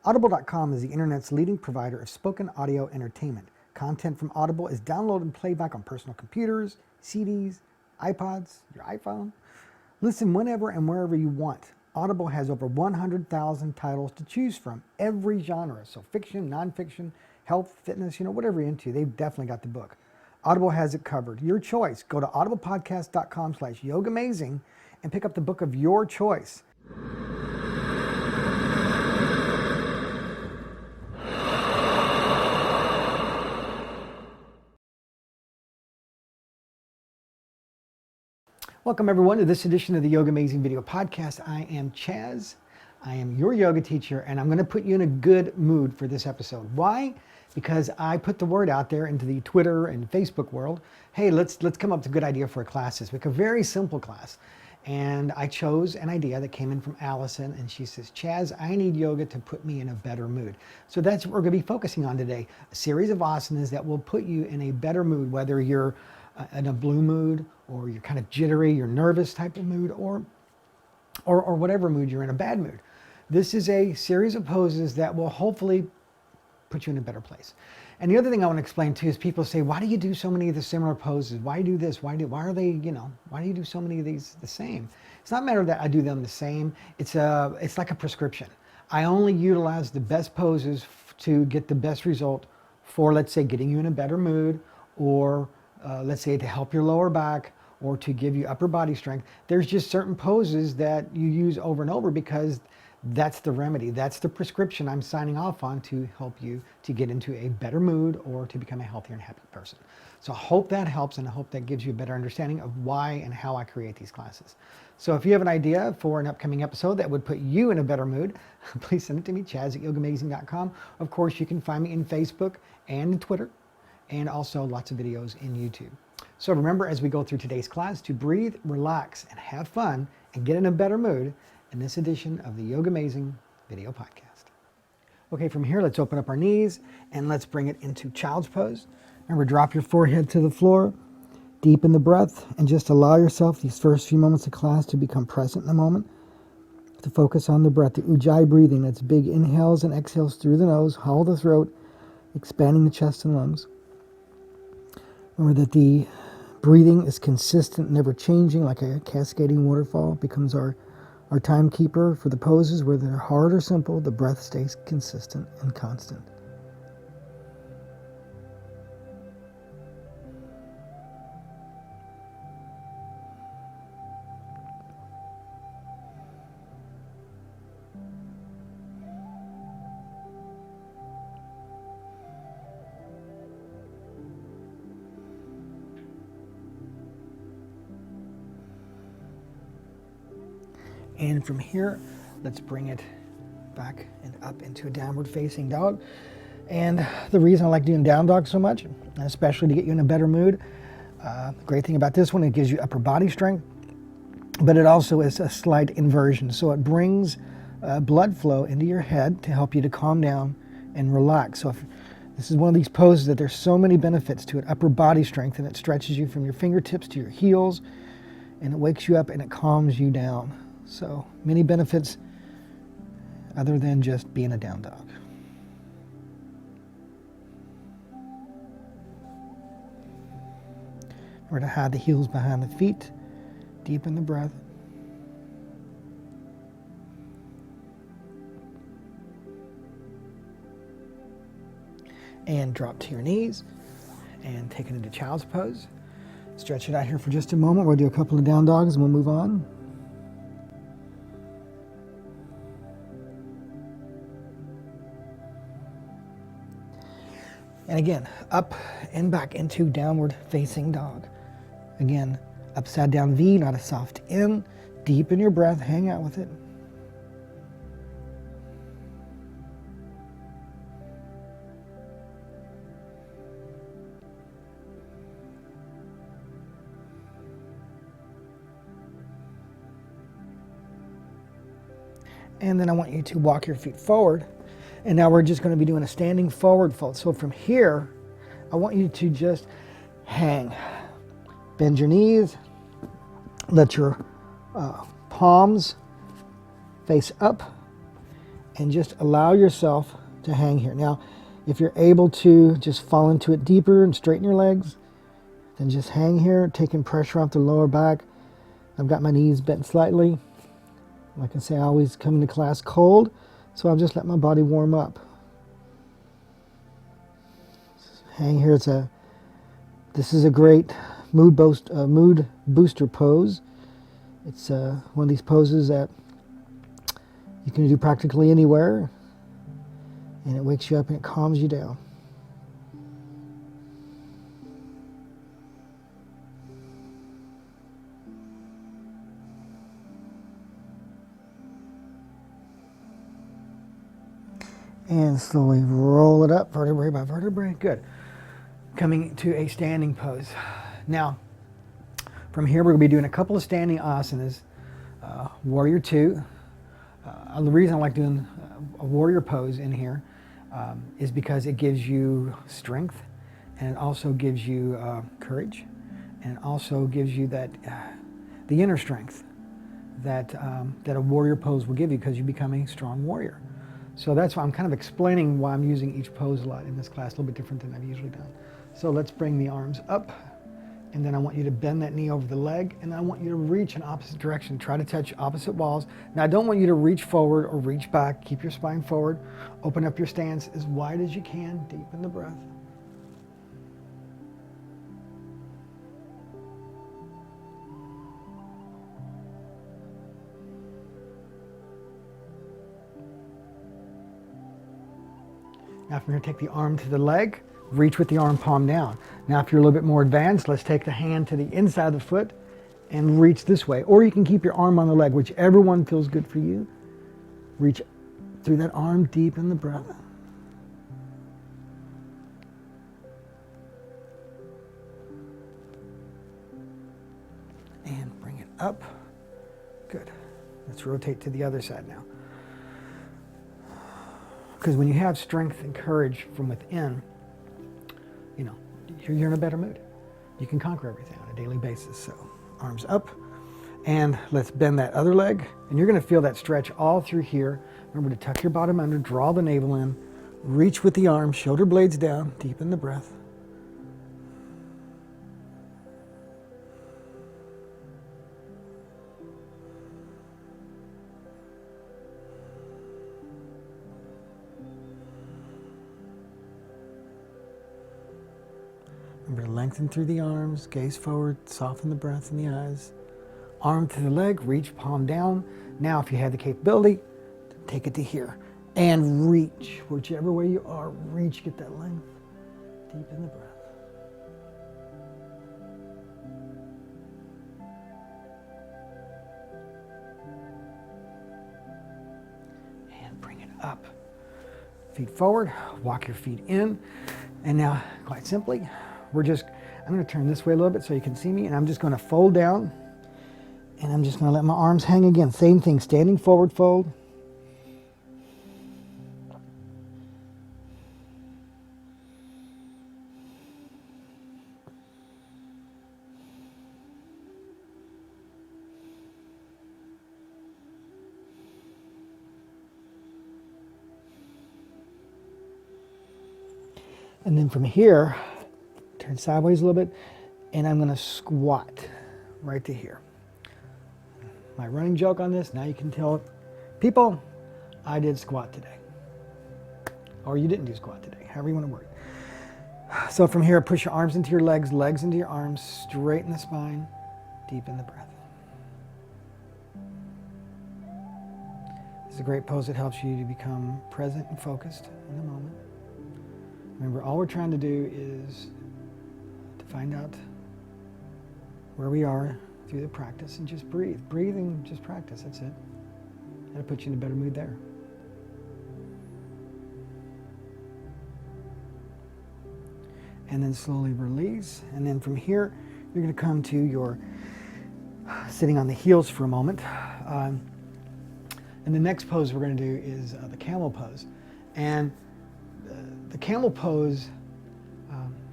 Audible.com is the internet's leading provider of spoken audio entertainment. Content from Audible is downloaded and played back on personal computers, CDs, iPods, your iPhone. Listen whenever and wherever you want. Audible has over 100,000 titles to choose from, every genre. So fiction, nonfiction, health, fitness, whatever you're into, they've definitely got the book. Audible has it covered. Your choice. Go to audiblepodcast.com/YOGAmazing and pick up the book of your choice. Welcome everyone to this edition of the YOGAmazing video podcast. I am Chaz. I am your yoga teacher, and I'm going to put you in a good mood for this episode. Why? Because I put the word out there into the Twitter and Facebook world. Hey, let's come up with a good idea for a class this week, a very simple class. And I chose an idea that came in from Allison, and she says, Chaz, I need yoga to put me in a better mood. So that's what we're going to be focusing on today, a series of asanas that will put you in a better mood, whether you're in a blue mood, or you're kind of jittery, you're nervous type of mood, or whatever mood you're in, a bad mood. This is a series of poses that will hopefully put you in a better place. And the other thing I want to explain too is people say, why do you do so many of the similar poses? Why do this? Why are they, why do you do so many of these the same? It's not a matter that I do them the same. It's like a prescription. I only utilize the best poses to get the best result for, let's say, getting you in a better mood, or let's say to help your lower back, or to give you upper body strength. There's just certain poses that you use over and over because that's the remedy. That's the prescription I'm signing off on to help you to get into a better mood or to become a healthier and happier person. So I hope that helps, and I hope that gives you a better understanding of why and how I create these classes. So if you have an idea for an upcoming episode that would put you in a better mood, please send it to me, chaz@yogamazing.com. Of course, you can find me in Facebook and in Twitter, and also lots of videos in YouTube. So remember, as we go through today's class, to breathe, relax, and have fun, and get in a better mood in this edition of the YOGAmazing video podcast. Okay, from here, let's open up our knees, and let's bring it into child's pose. Remember, drop your forehead to the floor, deepen the breath, and just allow yourself these first few moments of class to become present in the moment, to focus on the breath, the ujjayi breathing. That's big inhales and exhales through the nose, hollow the throat, expanding the chest and lungs. Remember that the breathing is consistent, never changing, like a cascading waterfall. It becomes our timekeeper for the poses, whether they're hard or simple. The breath stays consistent and constant. And from here, let's bring it back and up into a downward facing dog. And the reason I like doing down dog so much, especially to get you in a better mood, the great thing about this one, it gives you upper body strength, but it also is a slight inversion. So it brings blood flow into your head to help you to calm down and relax. So if this is one of these poses that there's so many benefits to it, upper body strength, and it stretches you from your fingertips to your heels, and it wakes you up and it calms you down. So many benefits other than just being a down dog. Remember to hide the heels behind the feet, deepen the breath. And drop to your knees and take it into child's pose. Stretch it out here for just a moment. We'll do a couple of down dogs and we'll move on. And again, up and back into downward facing dog. Again, upside down V, not a soft in. Deepen your breath, hang out with it. And then I want you to walk your feet forward. And now we're just going to be doing a standing forward fold. So from here, I want you to just hang. Bend your knees. Let your palms face up. and just allow yourself to hang here. Now, if you're able to just fall into it deeper and straighten your legs, then just hang here, taking pressure off the lower back. I've got my knees bent slightly. Like I say, I always come into class cold, so I'll just let my body warm up. Hang here. This is a great mood booster pose. It's one of these poses that you can do practically anywhere, and it wakes you up and it calms you down. And slowly roll it up, vertebrae by vertebrae. Good. Coming to a standing pose. Now, from here we're going to be doing a couple of standing asanas. Warrior 2. The reason I like doing a warrior pose in here is because it gives you strength, and it also gives you courage, and it also gives you that the inner strength that that a warrior pose will give you, because you become a strong warrior. So that's why I'm kind of explaining why I'm using each pose a lot in this class, a little bit different than I've usually done. So let's bring the arms up, and then I want you to bend that knee over the leg, and I want you to reach in opposite direction. Try to touch opposite walls. Now I don't want you to reach forward or reach back. Keep your spine forward. Open up your stance as wide as you can. Deepen the breath. Now from here, take the arm to the leg, reach with the arm palm down. Now if you're a little bit more advanced, let's take the hand to the inside of the foot and reach this way. Or you can keep your arm on the leg, whichever one feels good for you. Reach through that arm, deepen the breath. And bring it up. Good. Let's rotate to the other side now. Because when you have strength and courage from within, you know, you're in a better mood. You can conquer everything on a daily basis. So arms up, and let's bend that other leg. And you're going to feel that stretch all through here. Remember to tuck your bottom under, draw the navel in, reach with the arms, shoulder blades down, deepen the breath. Remember, lengthen through the arms, gaze forward, soften the breath in the eyes. Arm to the leg, reach, palm down. Now, if you have the capability, take it to here. And reach, whichever way you are, reach, get that length. Deepen the breath. And bring it up. Feet forward, walk your feet in. And now, quite simply, I'm going to turn this way a little bit so you can see me, and I'm just going to fold down, and I'm just going to let my arms hang again. Same thing, standing forward fold. And then from here, turn sideways a little bit, and I'm going to squat right to here. My running joke on this, now you can tell people, I did squat today. Or you didn't do squat today, however you want to word it. So from here, push your arms into your legs, legs into your arms, straighten the spine, deepen the breath. This is a great pose that helps you to become present and focused in the moment. Remember, all we're trying to do is to find out where we are through the practice and just breathe. Breathe and just practice, that's it. That'll put you in a better mood there. And then slowly release. And then from here, you're going to come to your sitting on the heels for a moment. And the next pose we're going to do is the camel pose. And the camel pose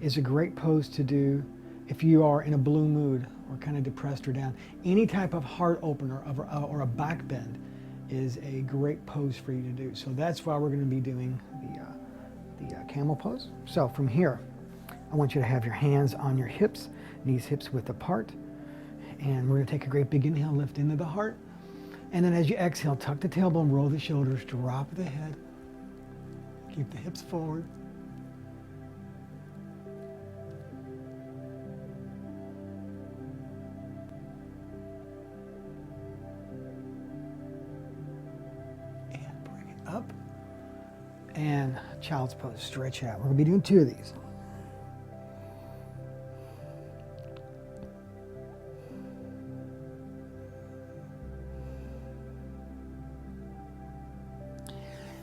is a great pose to do if you are in a blue mood or kind of depressed or down. Any type of heart opener or a back bend is a great pose for you to do. So that's why we're going to be doing the camel pose. So from here, I want you to have your hands on your hips, knees hips width apart. And we're going to take a great big inhale, lift into the heart. And then as you exhale, tuck the tailbone, roll the shoulders, drop the head. Keep the hips forward. And bring it up. And child's pose, stretch out. We're going to be doing 2 of these.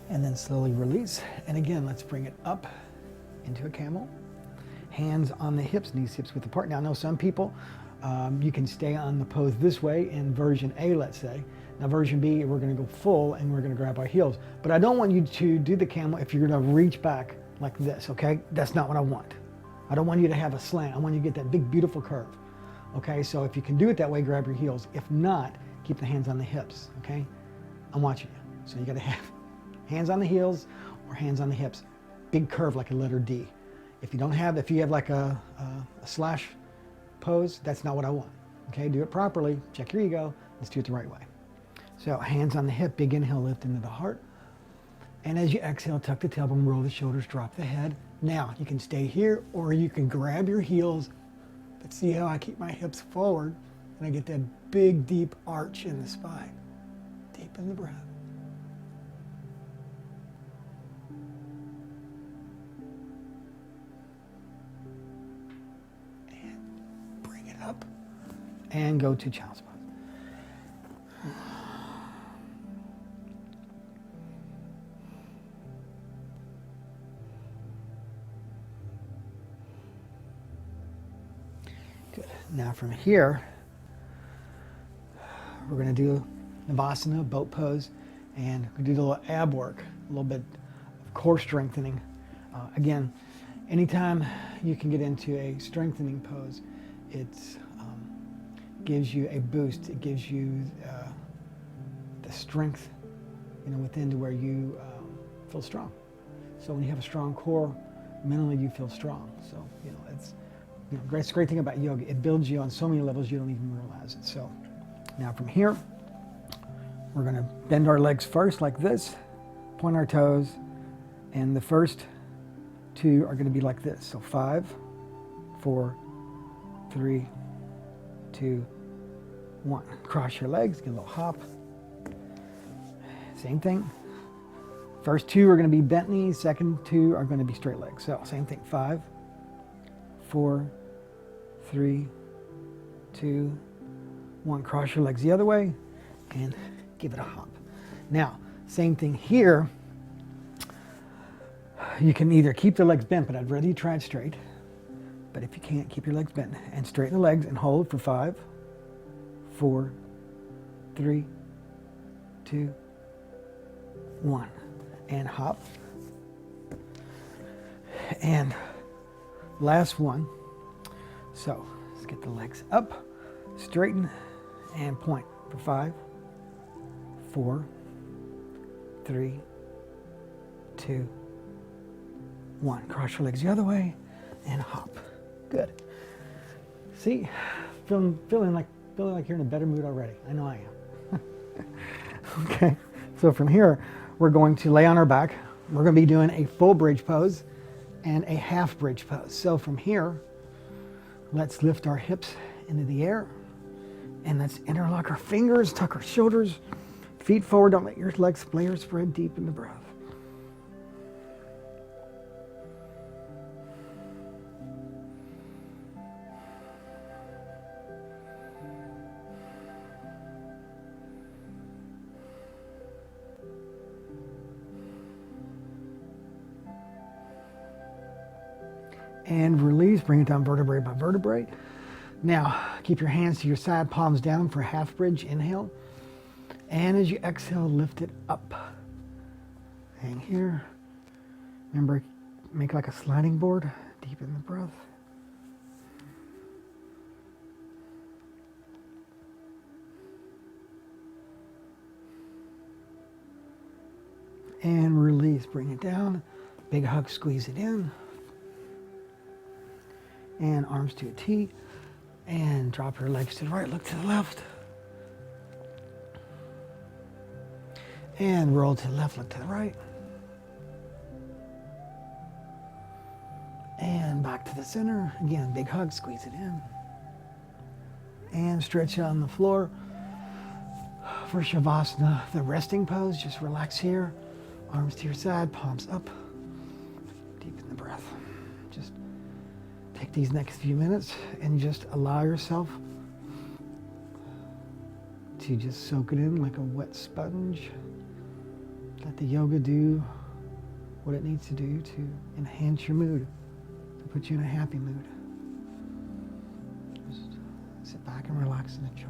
And then slowly release. And again, let's bring it up into a camel. Hands on the hips, knees hips width apart. Now I know some people, you can stay on the pose this way in version A, let's say. Now version B, we're gonna go full and we're gonna grab our heels. But I don't want you to do the camel if you're gonna reach back like this, okay? That's not what I want. I don't want you to have a slant. I want you to get that big, beautiful curve. Okay, so if you can do it that way, grab your heels. If not, keep the hands on the hips, okay? I'm watching you. So you gotta have hands on the heels or hands on the hips. Big curve like a letter D. If you have like a slash pose, that's not what I want. Okay, do it properly, check your ego, let's do it the right way. So hands on the hip, big inhale, lift into the heart. And as you exhale, tuck the tailbone, roll the shoulders, drop the head. Now, you can stay here or you can grab your heels, but see how I keep my hips forward and I get that big, deep arch in the spine. Deepen the breath. Up and go to child's pose. Good. Now from here, we're going to do Navasana, boat pose, and we do a little ab work, a little bit of core strengthening. Again, anytime you can get into a strengthening pose, it gives you a boost. It gives you the strength, within to where you feel strong. So when you have a strong core, mentally you feel strong. So it's it's a great thing about yoga. It builds you on so many levels you don't even realize it. So now from here, we're going to bend our legs first like this, point our toes, and the first 2 are going to be like this. So 5, 4, 3, 2, 1. Cross your legs, get a little hop. Same thing. First 2 are going to be bent knees, second 2 are going to be straight legs. So same thing. 5, 4, 3, 2, 1. Cross your legs the other way and give it a hop. Now, same thing here. You can either keep the legs bent, but I'd rather you try it straight. But if you can't, keep your legs bent and straighten the legs and hold for 5, 4, 3, 2, 1. And hop. And last one. So let's get the legs up, straighten, and point for 5, 4, 3, 2, 1. Cross your legs the other way and hop. Good. See, feeling like you're in a better mood already. I know I am. Okay. So from here, we're going to lay on our back. We're going to be doing a full bridge pose and a half bridge pose. So from here, let's lift our hips into the air and let's interlock our fingers, tuck our shoulders, feet forward. Don't let your legs spread deep in the breath. And release, bring it down vertebrae by vertebrae. Now, keep your hands to your side, palms down for half bridge, inhale. And as you exhale, lift it up. Hang here. Remember, make like a sliding board, deepen the breath. And release, bring it down. Big hug, squeeze it in. And arms to a T. And drop your legs to the right, look to the left. And roll to the left, look to the right. And back to the center. Again, big hug, squeeze it in. And stretch on the floor. For Shavasana, the resting pose, just relax here. Arms to your side, palms up. Deepen the breath. Just take these next few minutes and just allow yourself to just soak it in like a wet sponge. Let the yoga do what it needs to do to enhance your mood, to put you in a happy mood. Just sit back and relax and enjoy.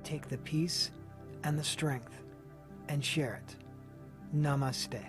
Take the peace and the strength and share it. Namaste.